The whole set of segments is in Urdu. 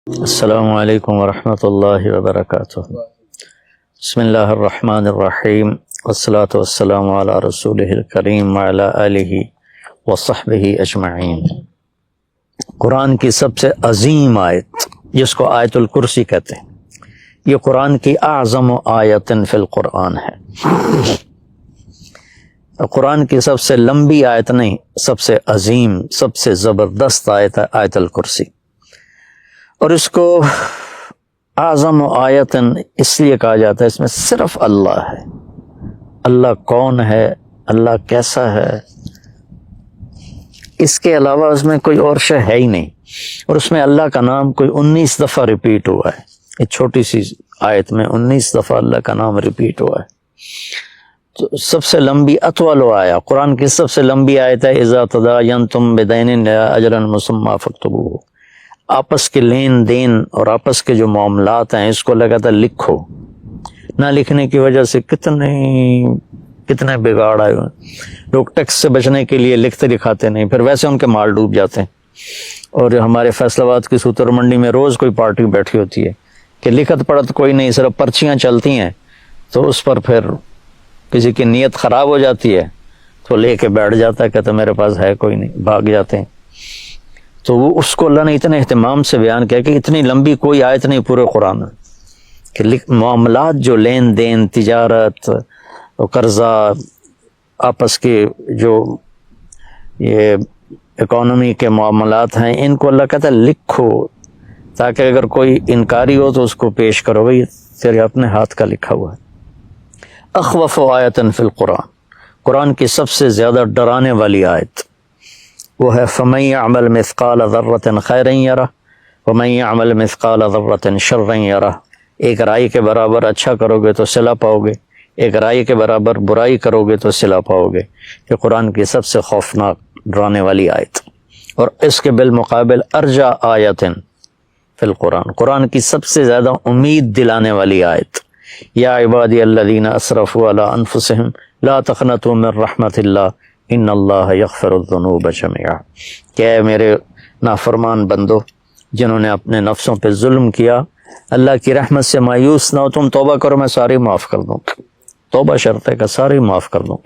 السلام علیکم ورحمۃ اللہ وبرکاتہ۔ بسم اللہ الرحمن الرحیم والصلاة والسلام علی رسولہ الکریم وعلی آلہ وصحبہ اجمعین۔ قرآن کی سب سے عظیم آیت جس کو آیت الکرسی کہتے ہیں، یہ قرآن کی اعظم آیت فی القرآن ہے۔ قرآن کی سب سے لمبی آیت نہیں، سب سے عظیم، سب سے زبردست آیت ہے آیت الکرسی۔ اور اس کو اعظم آیتن اس لیے کہا جاتا ہے، اس میں صرف اللہ ہے۔ اللہ کون ہے، اللہ کیسا ہے، اس کے علاوہ اس میں کوئی اور شے ہے ہی نہیں۔ اور اس میں اللہ کا نام کوئی 19 دفعہ ریپیٹ ہوا ہے۔ ایک چھوٹی سی آیت میں 19 دفعہ اللہ کا نام ریپیٹ ہوا ہے۔ تو سب سے لمبی اطول آیا قرآن کی سب سے لمبی آیت ہے اذا تداینتم بدین الی اجل مسمی فاکتبوہ۔ آپس کے لین دین اور آپس کے جو معاملات ہیں اس کو لگاتا لکھو۔ نہ لکھنے کی وجہ سے کتنے بگاڑ آئے ہوئے۔ لوگ ٹیکس سے بچنے کے لیے لکھتے لکھاتے نہیں، پھر ویسے ان کے مال ڈوب جاتے ہیں۔ اور ہمارے فیصل آباد کی سوتر منڈی میں روز کوئی پارٹی بیٹھی ہوتی ہے کہ لکھت پڑھت کوئی نہیں، صرف پرچیاں چلتی ہیں، تو اس پر پھر کسی کی نیت خراب ہو جاتی ہے تو لے کے بیٹھ جاتا ہے، کہتا میرے پاس ہے کوئی نہیں، بھاگ جاتے ہیں۔ تو وہ اس کو اللہ نے اتنے اہتمام سے بیان کیا کہ اتنی لمبی کوئی آیت نہیں پورے قرآن میں کہ معاملات جو لین دین، تجارت، قرضہ، آپس کے جو یہ اکانومی کے معاملات ہیں، ان کو اللہ کہتا ہے لکھو، تاکہ اگر کوئی انکاری ہو تو اس کو پیش کرو، بھائی تیرے اپنے ہاتھ کا لکھا ہوا ہے۔ اخوف آیت فی القرآن، قرآن کی سب سے زیادہ ڈرانے والی آیت وہ ہے فَمَن يَعْمَلْ مِثْقَالَ ذَرَّةٍ خَيْرًا يَرَهُ وَمَن يَعْمَلْ مِثْقَالَ ذَرَّةٍ شَرًّا يَرَهُ۔ ایک رائی کے برابر اچھا کرو گے تو صلہ پاؤ گے، ایک رائی کے برابر برائی کرو گے تو صلہ پاؤ گے۔ یہ قرآن کی سب سے خوفناک ڈرانے والی آیت، اور اس کے بالمقابل ارجا آیت فی القرآن، قرآن کی سب سے زیادہ امید دلانے والی آیت یا عبادی الذین اسرفوا علی انفسہم لا تقنطوا من رحمت اللہ ان اللہ یغفر الذنوب جميعا۔ کہ اے میرے نافرمان بندو جنہوں نے اپنے نفسوں پہ ظلم کیا، اللہ کی رحمت سے مایوس نہ ہو، تم توبہ کرو میں ساری معاف کر دوں۔ توبہ شرط ہے کہ ساری معاف کر دوں۔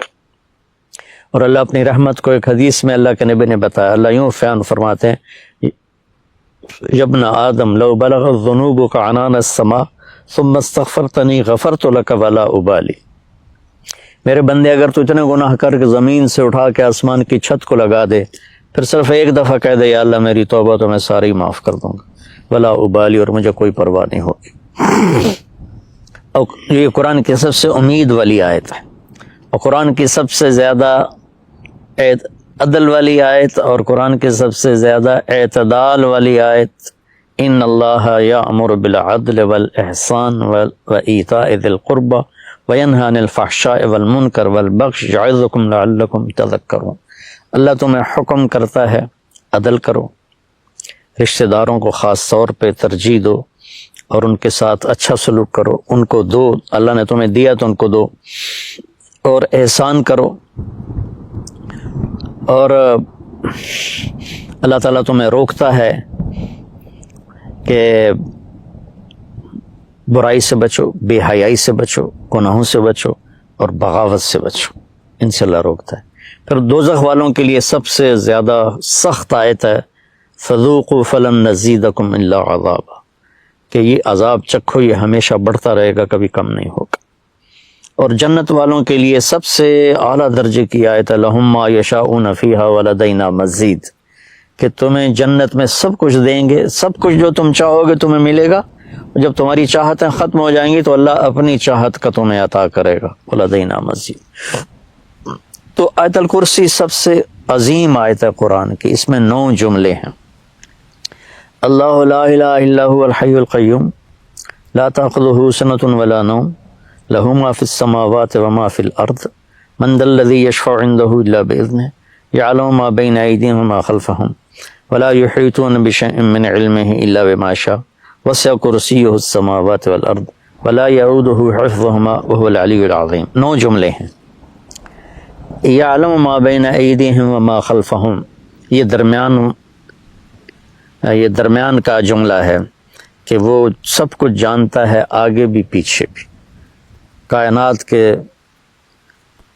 اور اللہ اپنی رحمت کو ایک حدیث میں اللہ کے نبی نے بتایا، اللہ یوں بیان فرماتے ہیں یا ابن آدم لو بلغ ذنوبک عنان السماء ثم استغفرتنی غفرت لک ولا ابالی۔ میرے بندے اگر تو اتنے گناہ کر کے زمین سے اٹھا کے آسمان کی چھت کو لگا دے، پھر صرف ایک دفعہ کہہ دے یا اللہ میری توبہ، تو میں ساری معاف کر دوں گا، ولا ابالی، اور مجھے کوئی پرواہ نہیں ہوگی۔ اور یہ قرآن کی سب سے امید والی آیت ہے، اور قرآن کی سب سے زیادہ عدل والی آیت، اور قرآن کی سب سے زیادہ اعتدال والی آیت ان اللہ یأمر بالعدل والاحسان وایتاء ذی القربى وینہی عن الفحشاء والمنکر والبغی یعظکم لعلکم تذکرون۔ اللہ تمہیں حکم کرتا ہے عدل کرو، رشتہ داروں کو خاص طور پہ ترجیح دو، اور ان کے ساتھ اچھا سلوک کرو، ان کو دو، اللہ نے تمہیں دیا تو ان کو دو، اور احسان کرو۔ اور اللہ تعالیٰ تمہیں روکتا ہے کہ برائی سے بچو، بے حیائی سے بچو، گناہوں سے بچو، اور بغاوت سے بچو، ان سے اللہ روکتا ہے۔ پھر دوزخ والوں کے لیے سب سے زیادہ سخت آیت ہے فذوقوا فلن نزیدکم الا عذابا، کہ یہ عذاب چکھو، یہ ہمیشہ بڑھتا رہے گا، کبھی کم نہیں ہوگا۔ اور جنت والوں کے لیے سب سے اعلیٰ درجے کی آیت ہے لہم ما یشاؤون فیہا ولدینا مزید، کہ تمہیں جنت میں سب کچھ دیں گے، سب کچھ جو تم چاہو گے تمہیں ملے گا، جب تمہاری چاہتیں ختم ہو جائیں گی تو اللہ اپنی چاہت کا تمہیں عطا کرے گا، ولدینا مزید۔ تو آیت الکرسی سب سے عظیم آیت ہے قرآن کی، اس میں 9 جملے ہیں۔ اللہ لا الہ الا هو الحی القیوم لا تأخذہ سنۃ ولا نوم لہ ما فی السماوات وما فی الارض من ذا الذی یشفع عندہ الا بإذنہ یعلم ما بین ایدیہم وما خلفہم ولا یحیطون بشیء من علمہ الا بما شاء وسع کرسیہ السماوات والارض ولا یعودہ حفظہما وہو العلی العظیم۔ 9 جملے ہیں۔ یعلم ما بین ایدیہم وما خلفہم، یہ درمیان کا جملہ ہے، کہ وہ سب کچھ جانتا ہے، آگے بھی پیچھے بھی، کائنات کے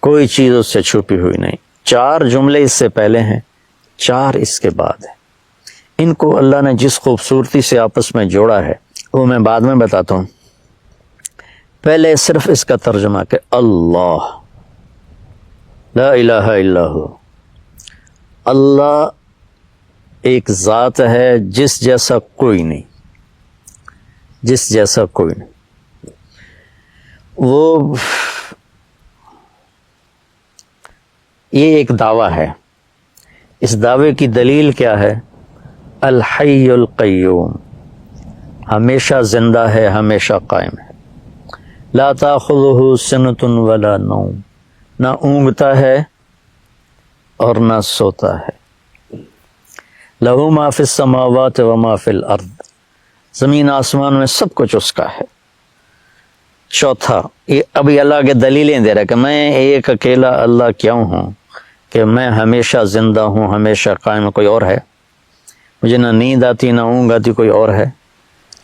کوئی چیز اس سے چھپی ہوئی نہیں۔ 4 جملے اس سے پہلے ہیں، 4 اس کے بعد ہیں۔ ان کو اللہ نے جس خوبصورتی سے آپس میں جوڑا ہے وہ میں بعد میں بتاتا ہوں۔ پہلے صرف اس کا ترجمہ کہ اللہ لا الہ الا ہو، اللہ ایک ذات ہے جس جیسا کوئی نہیں، جس جیسا کوئی نہیں۔ وہ یہ ایک دعویٰ ہے، اس دعوے کی دلیل کیا ہے؟ الحی القیوم، ہمیشہ زندہ ہے، ہمیشہ قائم ہے۔ لا تاخذہ سنۃ ولا نوم، نہ اونگتا ہے اور نہ سوتا ہے۔ لہ ما فی السماوات و ما فی الارض، زمین آسمان میں سب کچھ اس کا ہے۔ چوتھا، یہ ابھی اللہ کے دلیلیں دے رہا ہے کہ میں ایک اکیلا اللہ کیوں ہوں کہ میں ہمیشہ زندہ ہوں، ہمیشہ قائم۔ کوئی اور ہے؟ مجھے نہ نیند آتی نہ اونگ آتی، کوئی اور ہے؟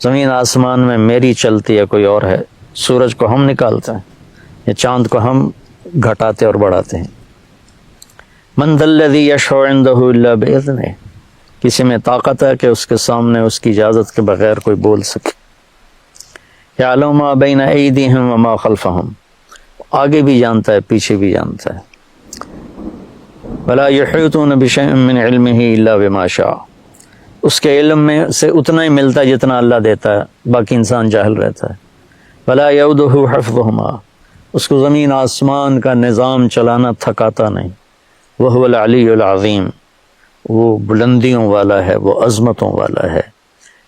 زمین آسمان میں میری چلتی ہے، کوئی اور ہے؟ سورج کو ہم نکالتے ہیں یا چاند کو ہم گھٹاتے اور بڑھاتے ہیں۔ من ذا الذی یشفع عندہ الا باذنہ، کسی میں طاقت ہے کہ اس کے سامنے اس کی اجازت کے بغیر کوئی بول سکے؟ یعلم ما بین ایدیہم وما خلفہم، آگے بھی جانتا ہے پیچھے بھی جانتا ہے۔ ولا یحیطون بشیء من علمہ الا بما شاء، اس کے علم میں سے اتنا ہی ملتا ہے جتنا اللہ دیتا ہے، باقی انسان جاہل رہتا ہے۔ ولا یؤودہ حفظہما، اس کو زمین آسمان کا نظام چلانا تھکاتا نہیں۔ وہو العلی العظیم، وہ بلندیوں والا ہے، وہ عظمتوں والا ہے۔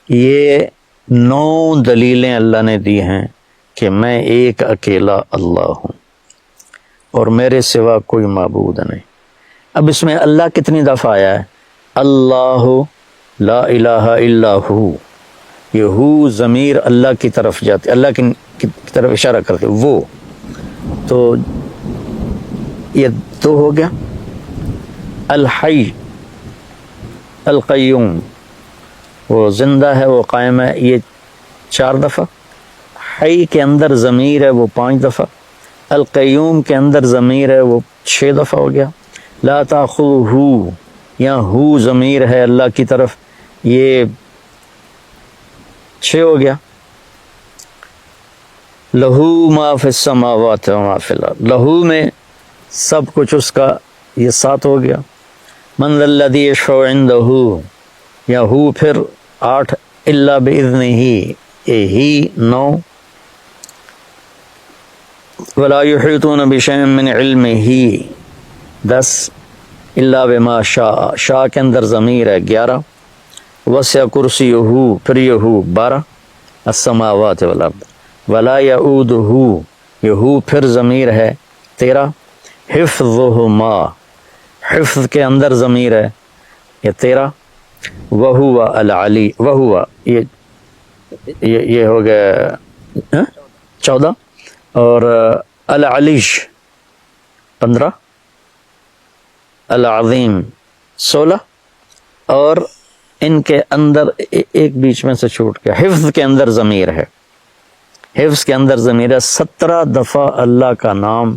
یہ 9 دلیلیں اللہ نے دی ہیں کہ میں ایک اکیلا اللہ ہوں اور میرے سوا کوئی معبود نہیں۔ اب اس میں اللہ کتنی دفعہ آیا ہے؟ اللہ لا الہ الا ہو، یہ ہو ضمیر اللہ کی طرف جاتی، اللہ کی طرف اشارہ کرتے، وہ تو یہ 2 ہو گیا۔ الحی القیوم، وہ زندہ ہے، وہ قائم ہے، یہ 4 دفعہ۔ حی کے اندر ضمیر ہے، وہ 5 دفعہ۔ القیوم کے اندر ضمیر ہے، وہ 6 دفعہ ہو گیا۔ لا تاخذہ، یہاں ہو ضمیر ہے اللہ کی طرف، یہ 6 ہو گیا۔ لہو ما فی السماوات و ما فی الارض، لہو میں سب کچھ اس کا، یہ 7 ہو گیا۔ من ذا الذی یشفع عندہ، یا ہو پھر 8، الا باذنہ، یہ ہی 9۔ ولا یحیطون بشیء من علمہ 10، الا بما شاء، شاء کے اندر ضمیر ہے 11۔ وسع کرسیہ، پھر یہ 12، السماوات والارض۔ ولا یؤودہ، یہ پھر ضمیر ہے 13۔ حفظہما، حفظ کے اندر ضمیر ہے یہ 13۔ وہو العلی، وہو یہ ہو گیا 14، اور العلیش 15، العظیم 16، اور ان کے اندر ایک بیچ میں سے چھوٹ گیا، حفظ کے اندر ضمیر ہے، حفظ کے اندر ضمیر ہے۔ 17 دفعہ اللہ کا نام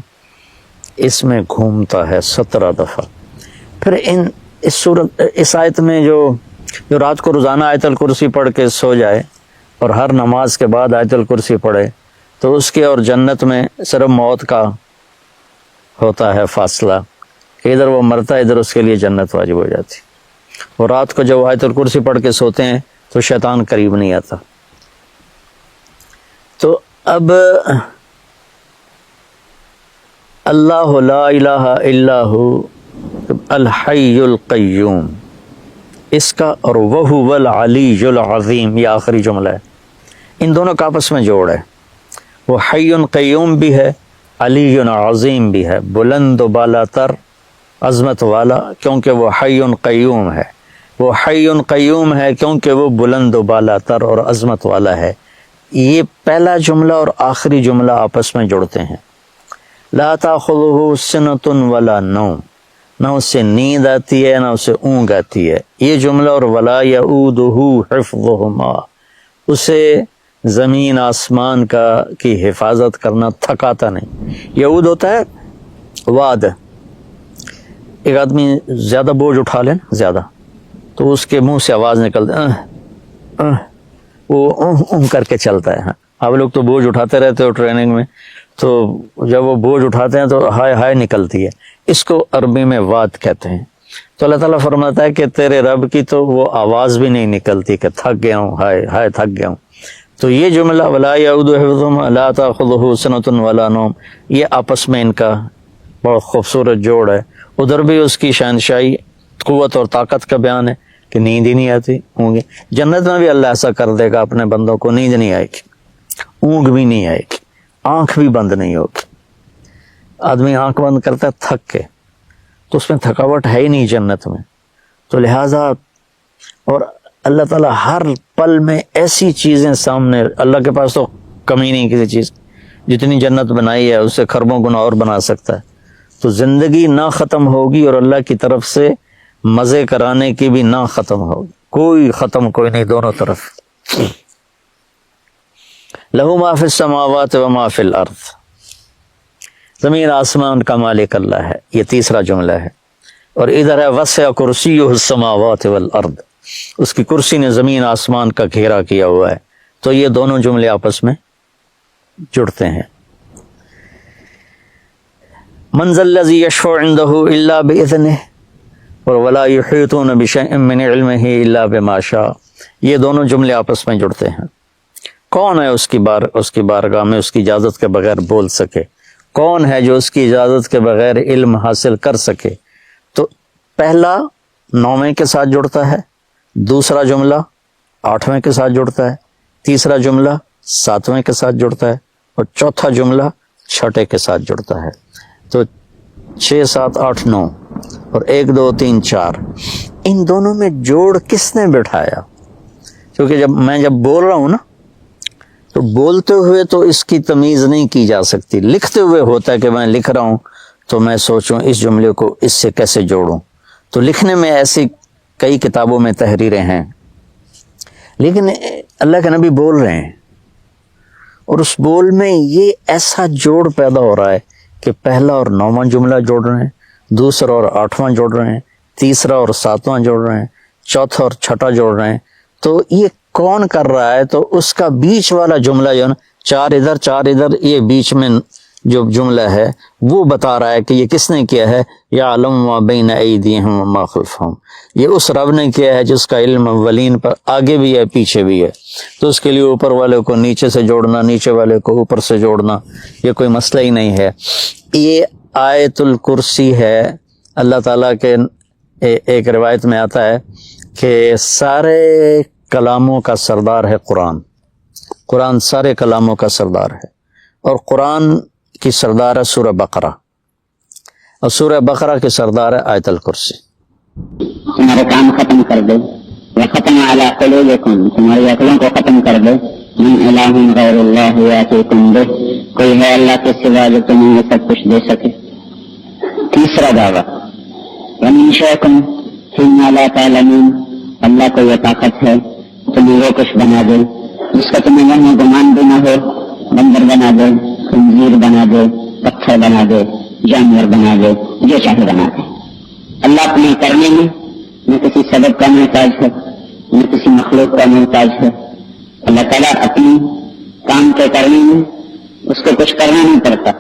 اس میں گھومتا ہے، 17 دفعہ۔ پھر اس آیت میں جو رات کو روزانہ آیت الکرسی پڑھ کے سو جائے اور ہر نماز کے بعد آیت الکرسی پڑھے تو اس کے اور جنت میں صرف موت کا ہوتا ہے فاصلہ، کہ ادھر وہ مرتا ہے، ادھر اس کے لیے جنت واجب ہو جاتی۔ اور رات کو جب آیت الکرسی پڑھ کے سوتے ہیں تو شیطان قریب نہیں آتا۔ تو اب اللہ لا الہ الا ہو الحی القیوم، اس کا، اور وہو العلی العظیم، یہ آخری جملہ ہے، ان دونوں کا آپس میں جوڑ ہے۔ وہ حی قیوم بھی ہے، علی عظیم بھی ہے، بلند و بالا تر، عظمت والا، کیونکہ وہ حی قیوم ہے۔ وہ حی قیوم ہے کیونکہ وہ بلند و بالا تر اور عظمت والا ہے۔ یہ پہلا جملہ اور آخری جملہ آپس میں جڑتے ہیں۔ لا تاخذہ سنۃ ولا نوم، نہ اسے نیند آتی ہے نہ اسے اونگ آتی ہے۔ یہ جملہ اور ولا یؤودہ حفظہما، اسے زمین آسمان کی حفاظت کرنا تھکاتا نہیں. یعود ہوتا ہے واد. ایک آدمی زیادہ بوجھ اٹھا لے نا زیادہ, تو اس کے منہ سے آواز نکلتی, وہ کر کے چلتا ہے. آپ لوگ تو بوجھ اٹھاتے رہتے ہو ٹریننگ میں, تو جب وہ بوجھ اٹھاتے ہیں تو ہائے ہائے نکلتی ہے. اس کو عربی میں واد کہتے ہیں. تو اللہ تعالیٰ فرماتا ہے کہ تیرے رب کی تو وہ آواز بھی نہیں نکلتی کہ تھک گیا ہوں, ہائے ہائے تھک گیا ہوں. تو یہ جملہ ولا یعود حفظہما لا تاخذہ سنۃ ولا نوم, یہ آپس میں ان کا بہت خوبصورت جوڑ ہے. ادھر بھی اس کی شہنشاہی, قوت اور طاقت کا بیان ہے کہ نیند ہی نہیں آتی ہوں گے. جنت میں بھی اللہ ایسا کر دے گا اپنے بندوں کو, نیند نہیں آئے گی, اونگ بھی نہیں آئے گی, آنکھ بھی بند نہیں ہوگی. آدمی آنکھ بند کرتا ہے تھک کے, تو اس میں تھکاوٹ ہے ہی نہیں جنت میں. تو لہٰذا اور اللہ تعالیٰ ہر پل میں ایسی چیزیں سامنے, اللہ کے پاس تو کمی نہیں کسی چیز, جتنی جنت بنائی ہے اس سے خربوں گنا اور بنا سکتا ہے. تو زندگی نہ ختم ہوگی اور اللہ کی طرف سے مزے کرانے کی بھی نہ ختم ہوگی, کوئی ختم کوئی نہیں, دونوں طرف. لہو ما فی السماوات و ما فی الارض, زمین آسمان کا مالک اللہ ہے, یہ تیسرا جملہ ہے. اور ادھر ہے وسع کرسیہ السماوات والارض, اس کی کرسی نے زمین آسمان کا گھیرا کیا ہوا ہے. تو یہ دونوں جملے آپس میں جڑتے ہیں. من ذا الذی یشفع عندہ الا باذنہ ولا یحیطون بشیء من علمہ الا بما شاء, یہ دونوں جملے آپس میں جڑتے ہیں. کون ہے اس کی بارگاہ میں اس کی اجازت کے بغیر بول سکے؟ کون ہے جو اس کی اجازت کے بغیر علم حاصل کر سکے؟ تو پہلا 9ویں کے ساتھ جڑتا ہے, دوسرا جملہ 8ویں کے ساتھ جڑتا ہے, تیسرا جملہ 7ویں کے ساتھ جڑتا ہے, اور چوتھا جملہ 6ٹے کے ساتھ جڑتا ہے. تو 6 7 8 9 اور 1 2 3 4, ان دونوں میں جوڑ کس نے بٹھایا؟ کیونکہ میں جب بول رہا ہوں نا, تو بولتے ہوئے تو اس کی تمیز نہیں کی جا سکتی. لکھتے ہوئے ہوتا ہے کہ میں لکھ رہا ہوں تو میں سوچوں اس جملے کو اس سے کیسے جوڑوں. تو لکھنے میں ایسی کئی کتابوں میں تحریریں ہیں, لیکن اللہ کے نبی بول رہے ہیں, اور اس بول میں یہ ایسا جوڑ پیدا ہو رہا ہے کہ پہلا اور 9واں جملہ جوڑ رہے ہیں, دوسرا اور 8واں جوڑ رہے ہیں, تیسرا اور 7واں جوڑ رہے ہیں, چوتھا اور 6ٹا جوڑ رہے ہیں. تو یہ کون کر رہا ہے؟ تو اس کا بیچ والا جملہ جو ہے نا, 4 ادھر 4 ادھر, یہ بیچ میں جو جملہ ہے وہ بتا رہا ہے کہ یہ کس نے کیا ہے. یعلم ما بین ایدیہم وما خلفہم, یہ اس رب نے کیا ہے جس کا علم اولین پر آگے بھی ہے پیچھے بھی ہے. تو اس کے لیے اوپر والے کو نیچے سے جوڑنا, نیچے والے کو اوپر سے جوڑنا, یہ کوئی مسئلہ ہی نہیں ہے. یہ آیت الکرسی ہے. اللہ تعالیٰ کے ایک روایت میں آتا ہے کہ سارے کلاموں کا سردار ہے قرآن. قرآن سارے کلاموں کا سردار ہے, اور قرآن کی سردار ہے سورہ بقرہ, اور سورہ بقرہ کی سردار ہے آیت الکرسی. تمہارے کام ختم کر دے, وختم علی قلوبکم, تمہاری عقلوں کو ختم کر دے. من الہ غیر اللہ یاتیکم بہ, کوئی ہے اللہ کے سوا جو تمہیں یہ سب کچھ دے سکے. تیسرا دعویٰ ومن شیکم فیما لا تعلمون, اللہ کو یہ طاقت ہے تمہیں وہ کچھ بنا دے جس کا تمہیں وہم و گمان بھی نہ ہو. بندر بنا دے, خنزیر بنا دے, پتھر بنا دے, جانور بنا دے, جو چاہے بنا دے. اللہ اپنے کرنے میں نہ کسی سبب کا محتاج ہے, نہ کسی مخلوق کا محتاج ہے. اللہ تعالیٰ اپنی کام کے کرنے میں اس کو کچھ کرنا نہیں پڑتا,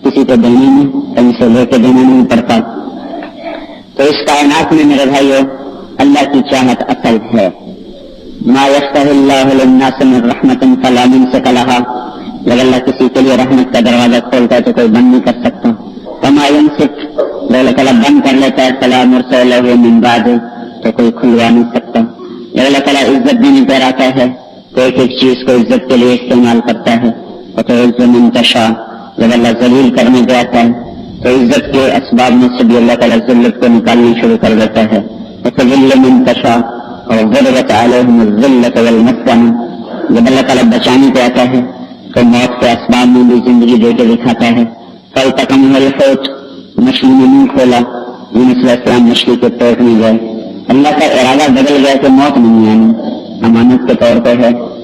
کسی کو دینے میں کہیں سے لے کے دینا نہیں پڑتا. تو اس کائنات میں میرے بھائیو اللہ کی چاہت اصل ہے. ما یفتح اللہ للناس من رحمت فلا ممسک لها, جب اللہ کسی کے لیے رحمت کا دروازہ کھولتا ہے تو کوئی بند نہیں کر سکتا. وما یمسک, جب اللہ تعالیٰ بند کر لیتا ہے فلا مرسل له من بعد, تو کوئی کھلوا نہیں سکتا. جب اللہ تعالیٰ عزت دینے پر آتا ہے تو ایک ایک چیز کو عزت کے لیے استعمال کرتا ہے. وتعز من تشاء, جب اللہ ذلیل کرنے پہ آتا ہے تو عزت کے اسباب میں سے بھی اللہ تعالیٰ ذلت کو نکالنا شروع کر دیتا ہے. وتذل من تشاء وضربت علیہم الذلۃ والمسکنہ, جب اللہ تعالیٰ بچانے پہ آتا ہے تو موت کے اسباب میں بھی زندگی دے کے دکھاتا ہے. فالتقمہ الحوت, مچھلی نے منہ کھولا, یونس علیہ السلام مچھلی کے پیٹ میں گئے. اللہ کا ارادہ بدل گیا کہ موت نہیں آنی, امانت کے طور پہ ہے.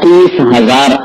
30,000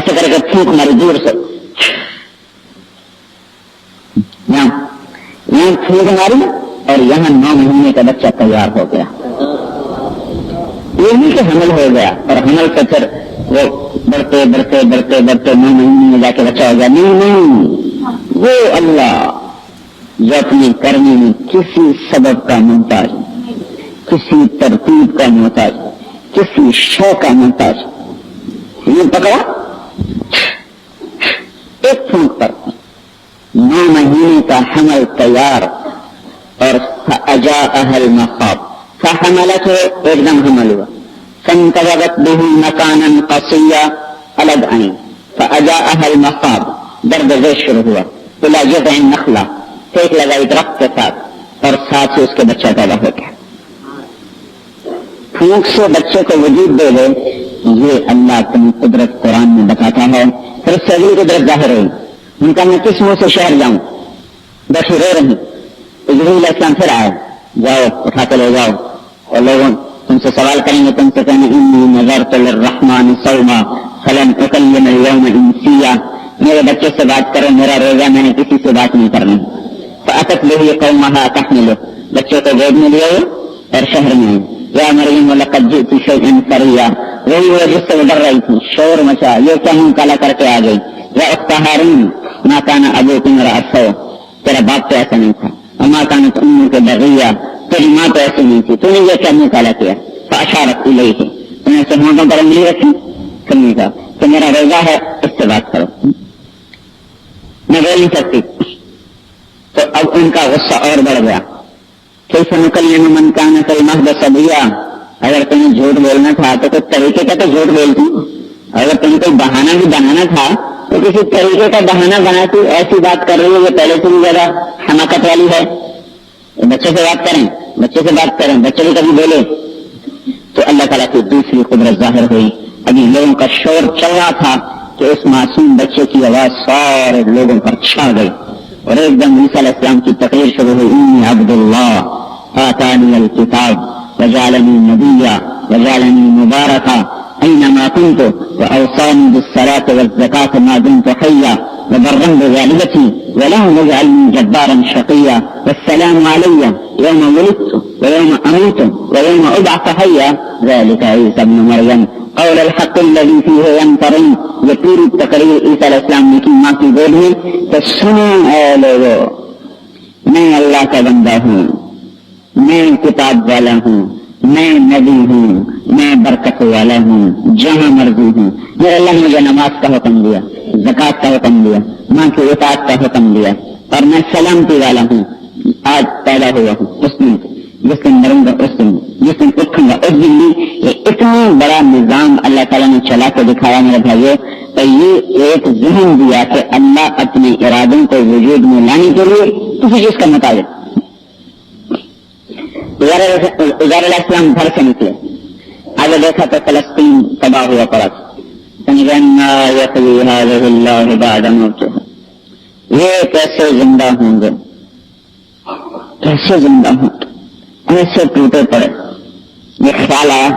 ایسے کر کے پھونک ماری دور سے، یہاں پھونک ماری اور یہاں 9 مہینے کا بچہ تیار ہو گیا. یہ نہیں کہ حمل ہو گیا اور حمل سے پھر وہ بڑھتے 9 مہینے میں جا کے بچہ ہو گیا. نہیں، وہ اللہ جو اپنے کرنے میں کسی سبب کا محتاج، کسی ترتیب کا محتاج، کسی شے کا محتاج، یہ پکڑا ایک پھونک پر 9 مہینے کا حمل تیار. اور فأجاءها المخاض، فحملته ایک دم حمل ہوا، فانتبذت به مكانا قصيا الگ آئیں، فأجاءها المخاض درد ذیل شروع ہوا، الى جذع النخلة ٹیک لگائی درخت کے ساتھ اور ساتھ سے اس کے بچہ پیدا ہو گیا. پھونک سے بچے کو وجود دے دے، یہ اللہ اپنی قدرت قرآن میں بتاتا ہے. پھر اس سے اگلی قدرت ظاہر ہوئی. ان کا میں کس منہ سے شہر جاؤں، بیٹھی رو رہی. جبریل علیہ السلام پھر آئے، جاؤ اٹھا کے لے جاؤ، اور لوگوں تم سے سوال کریں گے، تم سے کہنا انی نذرت للرحمن صوما فلن اکلم اليوم انسیا، میرے بچے سے بات کرو، میرا روزہ میں نے کسی سے بات نہیں کرنی. فاتت به قومها تحمله، بچے کو گود میں لیے اور شہر میں یا مریم لقد جئت شيئا فریا، وہی وہ جس سے وہ ڈر رہی تھی، شور مچا، یہ کیا منہ کالا کر کے آ گئی. یا اخت ہارون ما كان ابوك امرأ سوء، تیرا باپ تو ایسا نہیں تھا. وما كانت امك بغيا، تیری ماں تو ایسی نہیں تھی، تو نے یہ کیا منہ کالا کیا. فاشارت الیہ، تم نے اسے ہونٹوں پر انگلی رکھی، کرنے کا کہ میرا روزہ ہے، اس سے بات کرو، میں بول نہیں سکتی. تو اب ان کا غصہ اور بڑھ گیا. کیسے نکلم من كان في المهد صبيا، اگر تمہیں جھوٹ بولنا تھا تو کوئی طریقے کا تو جھوٹ بولتی، اگر تمہیں کوئی بہانہ بھی بنانا تھا تو کسی طریقے کا بہانہ بناتی. ایسی بات کر رہی ہے یہ پہلے سے بھی زیادہ حماقت والی ہے. بچے سے بات کریں، بچے بھی کبھی بولے. تو اللہ تعالیٰ کی دوسری قدرت ظاہر ہوئی. ابھی لوگوں کا شور چل رہا تھا کہ اس معصوم بچے کی آواز سارے لوگوں پر چھا گئی اور ایک دم عیسیٰ علیہ السلام کی تقریر شروع ہوئی. انی عبد اللہ آتانی الکتاب وجعلنی نبیا وجعلنی مبارکا اینما کنت واوصانی بالصلاة والزکاة ما دمت حیا وبرا بوالدتی ولم یجعلنی جبارا شقیا والسلام علی یوم ولدت ویوم اموت ویوم ابعث حیا ذلک عیسی ابن مریم قول الحق الذی فیہ یمترون. یہ پوری تقریر عیسیٰ علیہ السلام نے کی ماں کی گود میں. تو سنو اے لوگو، میں اللہ کا بندہ ہوں، میں کتاب والا ہوں، میں نبی ہوں، میں برکت والا ہوں، جہاں مرضی ہوں. میرے اللہ نے مجھے نماز کا حکم دیا، زکوٰۃ کا حکم دیا، ماں کی اطاعت کا حکم دیا، اور میں سلامتی والا ہوں. آج پیدا ہوا ہوں، اس دن جس دن مروں گا، اس دن جس دن اٹھوں گا اس دن بھی. یہ اتنا بڑا نظام اللہ تعالیٰ نے چلا کے دکھایا میرے بھائیو. تو یہ ایک ذہن دیا کہ اللہ اپنے ارادوں کو وجود میں لانے کے لیے کسی چیز کا مطابق. عزیر علیہ السلام گھر سے نکلے، آگے دیکھا تو فلسطین تباہ ہوا پڑا تھا. یہ کیسے زندہ ہوں گے، کیسے زندہ ہوں، ایسے ٹوٹے پڑے. یہ خیال آیا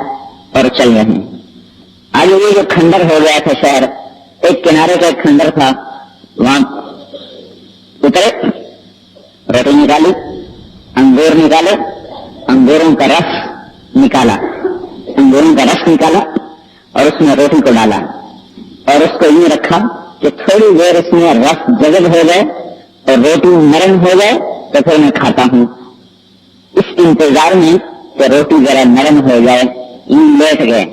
اور چل رہے ہیں. آگے یہ جو کھنڈر ہو گیا تھا شہر، ایک کنارے کا ایک کھنڈر تھا، وہاں اترے، روٹی نکالی، انگور نکالے، انگوروں کا رس نکالا، اور اس میں روٹی کو ڈالا اور اس کو یوں رکھا کہ تھوڑی دیر اس میں رس جذب ہو گئے اور روٹی نرم ہو گئے تو پھر میں کھاتا ہوں. اس انتظار میں کہ روٹی ذرا نرم ہو جائے یوں لیٹ گئے.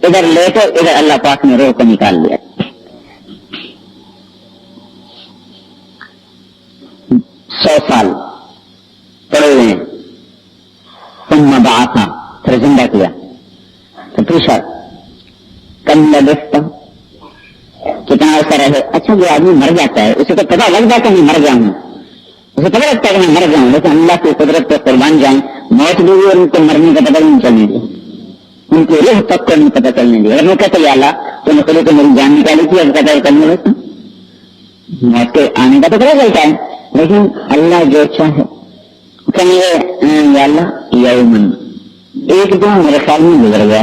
ادھر لیٹے، ادھر اللہ پاک نے روح کو نکال لیا. 100 سال پڑے ہوئے ہیں. ثم بعثا، پھر زندہ کیا. تو پوچھا کم لبثت، کتنا عرصہ رہے. اچھا جو آدمی مر جاتا ہے اسے تو پتا لگتا ہے کہ میں مر گیا ہوں، اسے پتا لگتا ہے کہ میں مر گیا ہوں، لیکن اللہ کی قدرت پہ قربان جائیں، موت بھی ہوئی اور ان کو مرنے کا پتہ نہیں چلنے دیا، ان کی روح تک کو نہیں پتہ چلنے دیا. اگر میں کہتا یا اللہ تو نے خود تو میری جان نکالی تھی، اب کہتا ہے کرنے لگتا موت کے آنے کا تو پتہ چلتا ہے، لیکن اللہ جو چاہے کہیں یا اللہ یومن، ایک دن میرے خیال میں گزر گیا.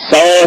100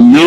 9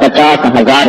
50,000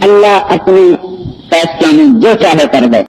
اللہ اپنے فیصلہ میں جو چاہے کر دے.